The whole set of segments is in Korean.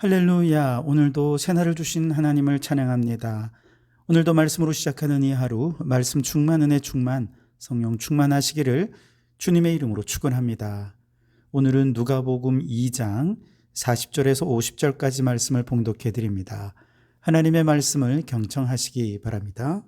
할렐루야. 오늘도 새날을 주신 하나님을 찬양합니다. 오늘도 말씀으로 시작하는 이 하루, 말씀 충만, 은혜 충만, 성령 충만하시기를 주님의 이름으로 축원합니다. 오늘은 누가복음 2장 40절에서 50절까지 말씀을 봉독해 드립니다. 하나님의 말씀을 경청하시기 바랍니다.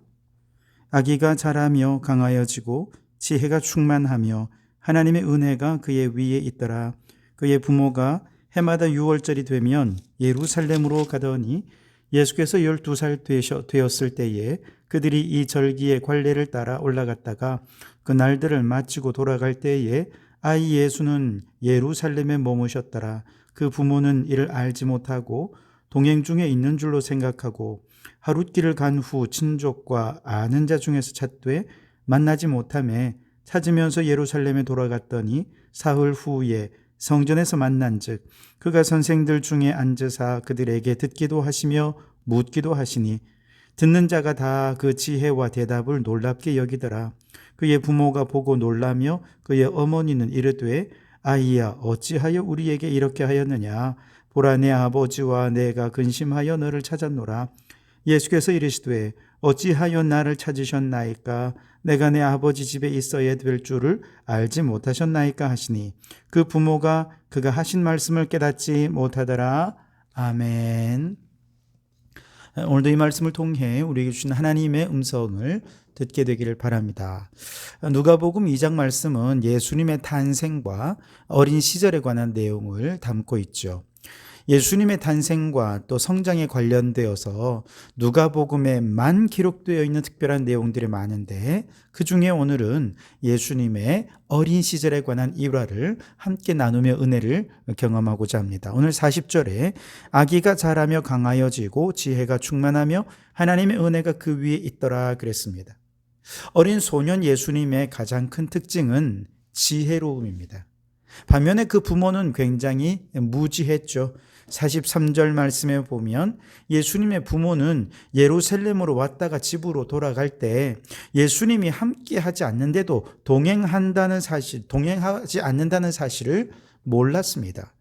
아기가 자라며 강하여지고 지혜가 충만하며 하나님의 은혜가 그의 위에 있더라. 그의 부모가 해마다 6월절이 되면 예루살렘으로 가더니 예수께서 12살 되었을 때에 그들이 이 절기의 관례를 따라 올라갔다가 그 날들을 마치고 돌아갈 때에 아이 예수는 예루살렘에 머무셨더라. 그 부모는 이를 알지 못하고 동행 중에 있는 줄로 생각하고 하룻길을 간 후 친족과 아는 자 중에서 찾되 만나지 못하매 찾으면서 예루살렘에 돌아갔더니 사흘 후에 성전에서 만난즉 그가 선생들 중에 앉으사 그들에게 듣기도 하시며 묻기도 하시니 듣는 자가 다 그 지혜와 대답을 놀랍게 여기더라. 그의 부모가 보고 놀라며 그의 어머니는 이르되 아이야 어찌하여 우리에게 이렇게 하였느냐. 보라 내 아버지와 내가 근심하여 너를 찾았노라. 예수께서 이르시되 어찌하여 나를 찾으셨나이까. 내가 내 아버지 집에 있어야 될 줄을 알지 못하셨나이까 하시니 그 부모가 그가 하신 말씀을 깨닫지 못하더라. 아멘. 오늘도 이 말씀을 통해 우리에게 주신 하나님의 음성을 듣게 되기를 바랍니다. 누가복음 2장 말씀은 예수님의 탄생과 어린 시절에 관한 내용을 담고 있죠. 예수님의 탄생과 또 성장에 관련되어서 누가복음에만 기록되어 있는 특별한 내용들이 많은데 그중에 오늘은 예수님의 어린 시절에 관한 일화를 함께 나누며 은혜를 경험하고자 합니다. 오늘 40절에 아기가 자라며 강하여지고 지혜가 충만하며 하나님의 은혜가 그 위에 있더라 그랬습니다. 어린 소년 예수님의 가장 큰 특징은 지혜로움입니다. 반면에 그 부모는 굉장히 무지했죠. 43절 말씀에 보면 예수님의 부모는 예루살렘으로 왔다가 집으로 돌아갈 때 예수님이 함께 하지 않는데도 동행하지 않는다는 사실을 몰랐습니다.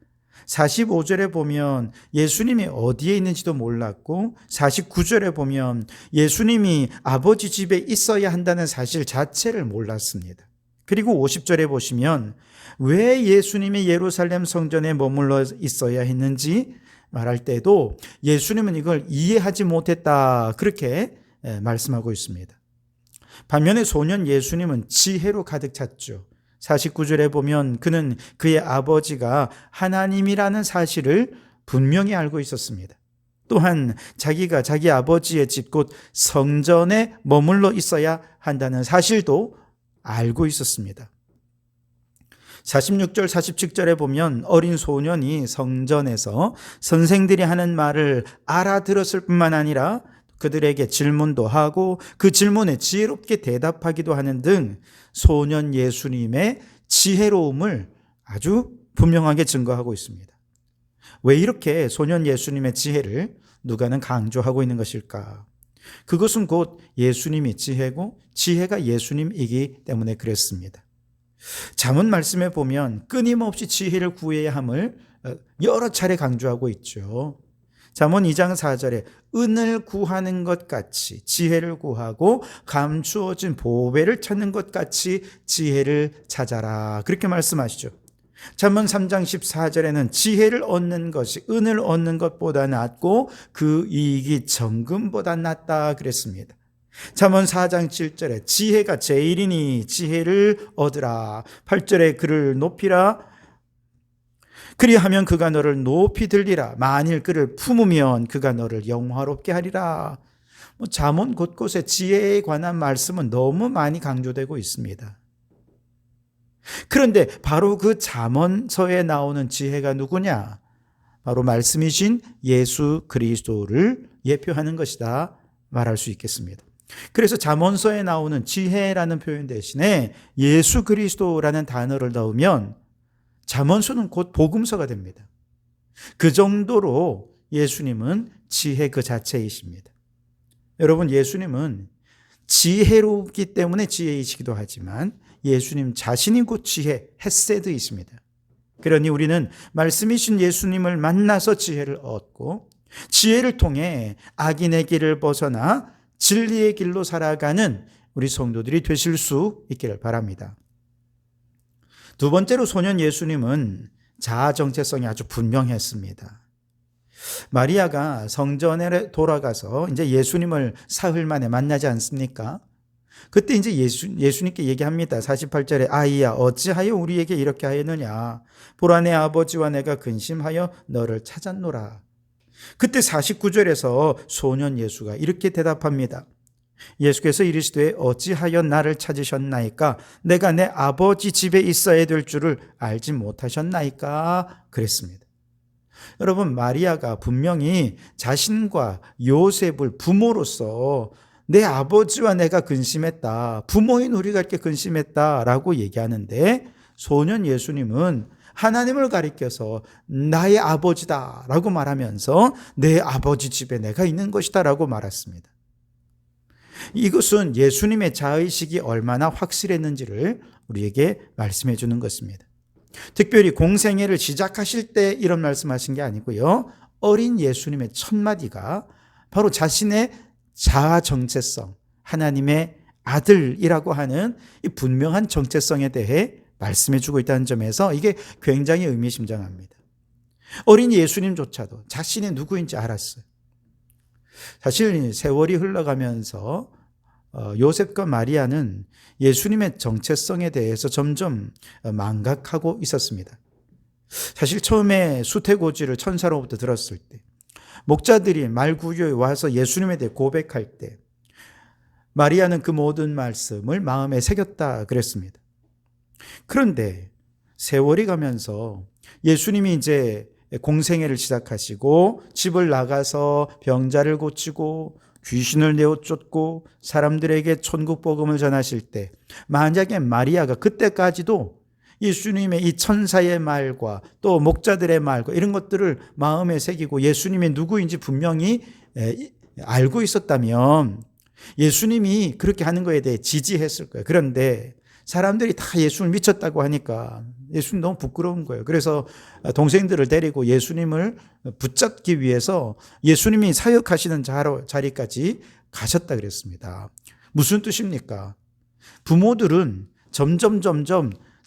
45절에 보면 예수님이 어디에 있는지도 몰랐고 49절에 보면 예수님이 아버지 집에 있어야 한다는 사실 자체를 몰랐습니다. 그리고 50절에 보시면 왜 예수님이 예루살렘 성전에 머물러 있어야 했는지 말할 때도 예수님은 이걸 이해하지 못했다 그렇게 말씀하고 있습니다. 반면에 소년 예수님은 지혜로 가득 찼죠. 49절에 보면 그는 그의 아버지가 하나님이라는 사실을 분명히 알고 있었습니다. 또한 자기가 자기 아버지의 집 곧 성전에 머물러 있어야 한다는 사실도 알고 있었습니다. 46절 47절에 보면 어린 소년이 성전에서 선생들이 하는 말을 알아들었을 뿐만 아니라 그들에게 질문도 하고 그 질문에 지혜롭게 대답하기도 하는 등 소년 예수님의 지혜로움을 아주 분명하게 증거하고 있습니다. 왜 이렇게 소년 예수님의 지혜를 누가는 강조하고 있는 것일까? 그것은 곧 예수님이 지혜고 지혜가 예수님이기 때문에 그랬습니다. 잠언 말씀에 보면 끊임없이 지혜를 구해야 함을 여러 차례 강조하고 있죠. 잠언 2장 4절에 은을 구하는 것 같이 지혜를 구하고 감추어진 보배를 찾는 것 같이 지혜를 찾아라 그렇게 말씀하시죠. 잠언 3장 14절에는 지혜를 얻는 것이 은을 얻는 것보다 낫고 그 이익이 정금보다 낫다 그랬습니다. 잠언 4장 7절에 지혜가 제일이니 지혜를 얻으라. 8절에 그를 높이라. 그리하면 그가 너를 높이 들리라. 만일 그를 품으면 그가 너를 영화롭게 하리라. 잠언 곳곳에 지혜에 관한 말씀은 너무 많이 강조되고 있습니다. 그런데 바로 그 잠언서에 나오는 지혜가 누구냐? 바로 말씀이신 예수 그리스도를 예표하는 것이다 말할 수 있겠습니다. 그래서 잠언서에 나오는 지혜라는 표현 대신에 예수 그리스도라는 단어를 넣으면 잠언서는 곧 복음서가 됩니다. 그 정도로 예수님은 지혜 그 자체이십니다. 여러분, 예수님은 지혜롭기 때문에 지혜이시기도 하지만 예수님 자신이 곧 지혜, 헤세드이십니다. 그러니 우리는 말씀이신 예수님을 만나서 지혜를 얻고 지혜를 통해 악인의 길을 벗어나 진리의 길로 살아가는 우리 성도들이 되실 수 있기를 바랍니다. 두 번째로 소년 예수님은 자아 정체성이 아주 분명했습니다. 마리아가 성전에 돌아가서 이제 예수님을 사흘 만에 만나지 않습니까? 그때 이제 예수님께 얘기합니다. 48절에 아이야 어찌하여 우리에게 이렇게 하였느냐 보라 내 아버지와 내가 근심하여 너를 찾았노라. 그때 49절에서 소년 예수가 이렇게 대답합니다. 예수께서 이르시되 어찌하여 나를 찾으셨나이까 내가 내 아버지 집에 있어야 될 줄을 알지 못하셨나이까 그랬습니다. 여러분 마리아가 분명히 자신과 요셉을 부모로서 내 아버지와 내가 근심했다. 부모인 우리가 이렇게 근심했다라고 얘기하는데 소년 예수님은 하나님을 가리켜서 나의 아버지다라고 말하면서 내 아버지 집에 내가 있는 것이다라고 말했습니다. 이것은 예수님의 자의식이 얼마나 확실했는지를 우리에게 말씀해 주는 것입니다. 특별히 공생애를 시작하실 때 이런 말씀하신 게 아니고요. 어린 예수님의 첫 마디가 바로 자신의 자아 정체성, 하나님의 아들이라고 하는 이 분명한 정체성에 대해 말씀해 주고 있다는 점에서 이게 굉장히 의미심장합니다. 어린 예수님조차도 자신이 누구인지 알았어요. 사실 세월이 흘러가면서 요셉과 마리아는 예수님의 정체성에 대해서 점점 망각하고 있었습니다. 사실 처음에 수태고지를 천사로부터 들었을 때 목자들이 말구유에 와서 예수님에 대해 고백할 때 마리아는 그 모든 말씀을 마음에 새겼다 그랬습니다. 그런데 세월이 가면서 예수님이 이제 공생애를 시작하시고 집을 나가서 병자를 고치고 귀신을 내어쫓고 사람들에게 천국 복음을 전하실 때 만약에 마리아가 그때까지도 예수님의 이 천사의 말과 또 목자들의 말과 이런 것들을 마음에 새기고 예수님이 누구인지 분명히 알고 있었다면 예수님이 그렇게 하는 것에 대해 지지했을 거예요. 그런데 사람들이 다 예수를 미쳤다고 하니까 예수님 너무 부끄러운 거예요. 그래서 동생들을 데리고 예수님을 붙잡기 위해서 예수님이 사역하시는 자리까지 가셨다 그랬습니다. 무슨 뜻입니까? 부모들은 점점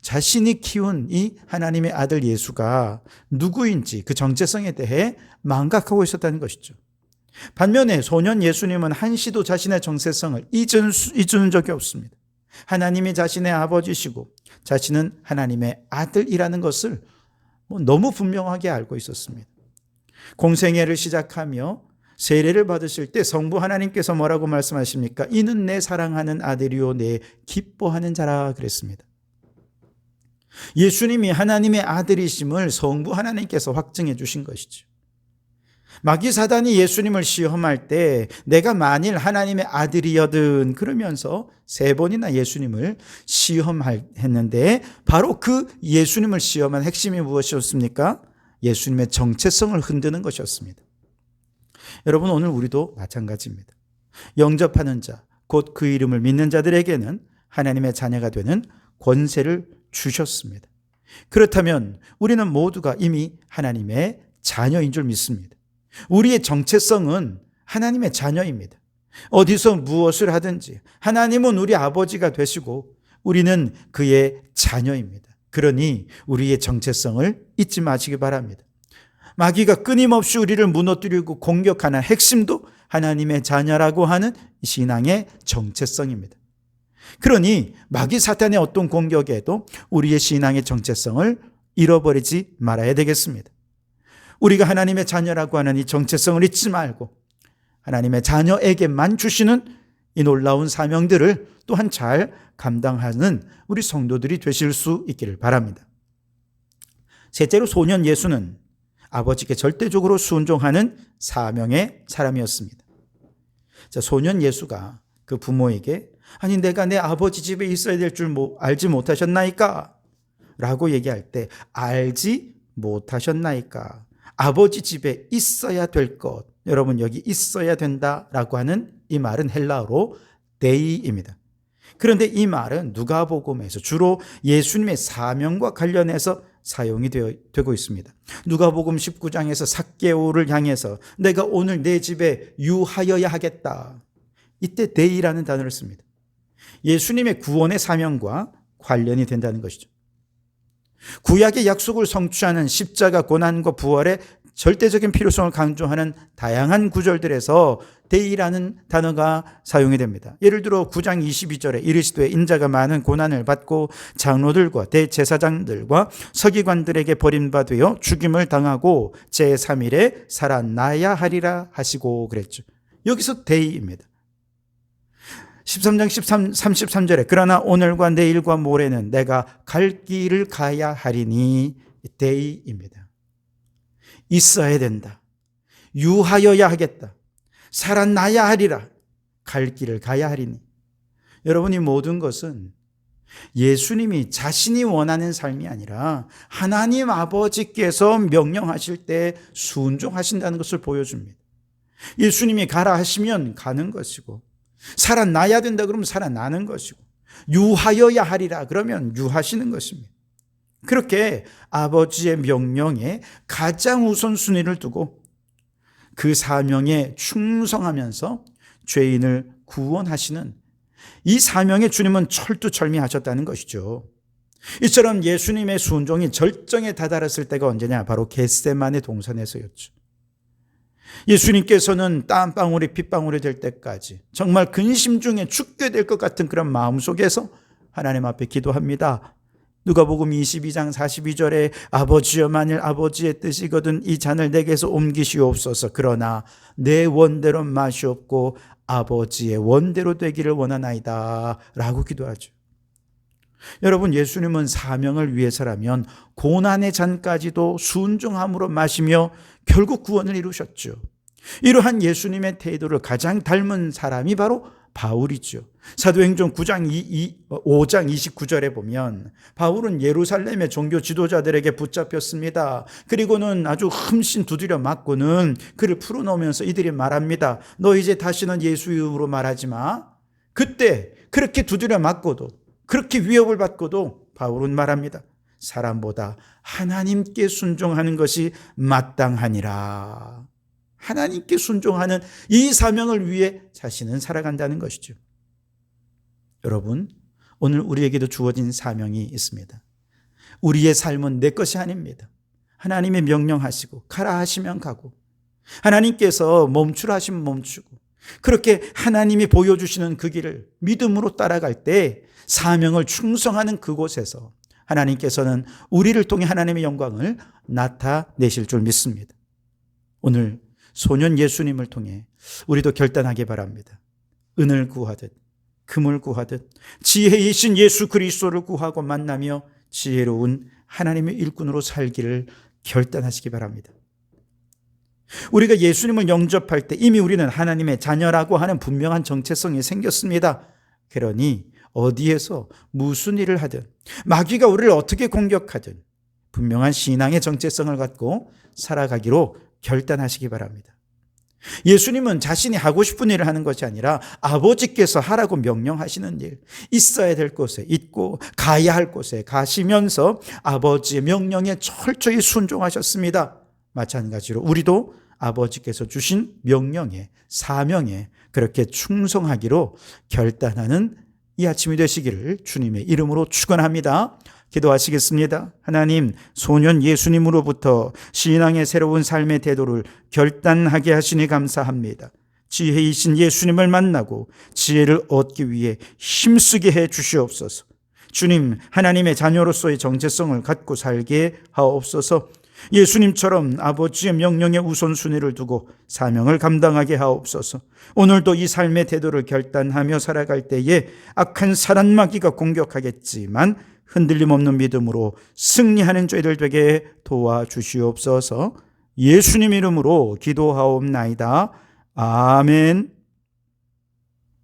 자신이 키운 이 하나님의 아들 예수가 누구인지 그 정체성에 대해 망각하고 있었다는 것이죠. 반면에 소년 예수님은 한시도 자신의 정체성을 잊은 적이 없습니다. 하나님이 자신의 아버지시고 자신은 하나님의 아들이라는 것을 너무 분명하게 알고 있었습니다. 공생애를 시작하며 세례를 받으실 때 성부 하나님께서 뭐라고 말씀하십니까? 이는 내 사랑하는 아들이요 내 기뻐하는 자라 그랬습니다. 예수님이 하나님의 아들이심을 성부 하나님께서 확증해 주신 것이죠. 마귀 사단이 예수님을 시험할 때 내가 만일 하나님의 아들이거든 그러면서 3번이나 예수님을 시험했는데 바로 그 예수님을 시험한 핵심이 무엇이었습니까? 예수님의 정체성을 흔드는 것이었습니다. 여러분 오늘 우리도 마찬가지입니다. 영접하는 자, 곧 그 이름을 믿는 자들에게는 하나님의 자녀가 되는 권세를 주셨습니다. 그렇다면 우리는 모두가 이미 하나님의 자녀인 줄 믿습니다. 우리의 정체성은 하나님의 자녀입니다. 어디서 무엇을 하든지 하나님은 우리 아버지가 되시고 우리는 그의 자녀입니다. 그러니 우리의 정체성을 잊지 마시기 바랍니다. 마귀가 끊임없이 우리를 무너뜨리고 공격하는 핵심도 하나님의 자녀라고 하는 신앙의 정체성입니다. 그러니 마귀 사탄의 어떤 공격에도 우리의 신앙의 정체성을 잃어버리지 말아야 되겠습니다. 우리가 하나님의 자녀라고 하는 이 정체성을 잊지 말고 하나님의 자녀에게만 주시는 이 놀라운 사명들을 또한 잘 감당하는 우리 성도들이 되실 수 있기를 바랍니다. 셋째로 소년 예수는 아버지께 절대적으로 순종하는 사명의 사람이었습니다. 자, 소년 예수가 그 부모에게 아니 내가 내 아버지 집에 있어야 될 줄 알지 못하셨나이까? 라고 얘기할 때 알지 못하셨나이까? 아버지 집에 있어야 될 것. 여러분 여기 있어야 된다라고 하는 이 말은 헬라어로 데이입니다. 그런데 이 말은 누가복음에서 주로 예수님의 사명과 관련해서 사용이 되고 있습니다. 누가복음 19장에서 삭개오를 향해서 내가 오늘 내 집에 유하여야 하겠다. 이때 데이라는 단어를 씁니다. 예수님의 구원의 사명과 관련이 된다는 것이죠. 구약의 약속을 성취하는 십자가 고난과 부활의 절대적인 필요성을 강조하는 다양한 구절들에서 데이라는 단어가 사용이 됩니다. 예를 들어 9장 22절에 이르시되 인자가 많은 고난을 받고 장로들과 대제사장들과 서기관들에게 버림받아 죽임을 당하고 제3일에 살아나야 하리라 하시고 그랬죠. 여기서 데이입니다. 13장 33절에 그러나 오늘과 내일과 모레는 내가 갈 길을 가야 하리니 데이입니다. 있어야 된다. 유하여야 하겠다. 살아나야 하리라. 갈 길을 가야 하리니. 여러분, 이 모든 것은 예수님이 자신이 원하는 삶이 아니라 하나님 아버지께서 명령하실 때 순종하신다는 것을 보여줍니다. 예수님이 가라 하시면 가는 것이고, 살아나야 된다 그러면 살아나는 것이고, 유하여야 하리라 그러면 유하시는 것입니다. 그렇게 아버지의 명령에 가장 우선순위를 두고 그 사명에 충성하면서 죄인을 구원하시는 이 사명에 주님은 철두철미하셨다는 것이죠. 이처럼 예수님의 순종이 절정에 다다랐을 때가 언제냐? 바로 겟세마네 동산에서였죠. 예수님께서는 땀방울이 핏방울이 될 때까지 정말 근심 중에 죽게 될 것 같은 그런 마음 속에서 하나님 앞에 기도합니다. 누가복음 22장 42절에 아버지여 만일 아버지의 뜻이거든 이 잔을 내게서 옮기시옵소서. 그러나 내 원대로 마시옵고 아버지의 원대로 되기를 원하나이다 라고 기도하죠. 여러분, 예수님은 사명을 위해서라면 고난의 잔까지도 순종함으로 마시며 결국 구원을 이루셨죠. 이러한 예수님의 태도를 가장 닮은 사람이 바로 바울이죠. 사도행전 5장 29절에 보면 바울은 예루살렘의 종교 지도자들에게 붙잡혔습니다. 그리고는 아주 흠씬 두드려 맞고는 그를 풀어놓으면서 이들이 말합니다. 너 이제 다시는 예수 이름으로 말하지 마. 그때 그렇게 두드려 맞고도 그렇게 위협을 받고도 바울은 말합니다. 사람보다 하나님께 순종하는 것이 마땅하니라. 하나님께 순종하는 이 사명을 위해 자신은 살아간다는 것이죠. 여러분, 오늘 우리에게도 주어진 사명이 있습니다. 우리의 삶은 내 것이 아닙니다. 하나님의 명령하시고 가라 하시면 가고, 하나님께서 멈추라 하시면 멈추고, 그렇게 하나님이 보여주시는 그 길을 믿음으로 따라갈 때 사명을 충성하는 그곳에서 하나님께서는 우리를 통해 하나님의 영광을 나타내실 줄 믿습니다. 오늘 소년 예수님을 통해 우리도 결단하기 바랍니다. 은을 구하듯 금을 구하듯 지혜이신 예수 그리스도를 구하고 만나며 지혜로운 하나님의 일꾼으로 살기를 결단하시기 바랍니다. 우리가 예수님을 영접할 때 이미 우리는 하나님의 자녀라고 하는 분명한 정체성이 생겼습니다. 그러니 어디에서 무슨 일을 하든 마귀가 우리를 어떻게 공격하든 분명한 신앙의 정체성을 갖고 살아가기로 결단하시기 바랍니다. 예수님은 자신이 하고 싶은 일을 하는 것이 아니라 아버지께서 하라고 명령하시는 일, 있어야 될 곳에 있고 가야 할 곳에 가시면서 아버지의 명령에 철저히 순종하셨습니다. 마찬가지로 우리도 아버지께서 주신 명령에, 사명에 그렇게 충성하기로 결단하는 이 아침이 되시기를 주님의 이름으로 축원합니다. 기도하시겠습니다. 하나님, 소년 예수님으로부터 신앙의 새로운 삶의 태도를 결단하게 하시니 감사합니다. 지혜이신 예수님을 만나고 지혜를 얻기 위해 힘쓰게 해 주시옵소서. 주님, 하나님의 자녀로서의 정체성을 갖고 살게 하옵소서. 예수님처럼 아버지의 명령에 우선순위를 두고 사명을 감당하게 하옵소서. 오늘도 이 삶의 태도를 결단하며 살아갈 때에 악한 사단마귀가 공격하겠지만 흔들림 없는 믿음으로 승리하는 죄들 되게 도와주시옵소서. 예수님 이름으로 기도하옵나이다. 아멘.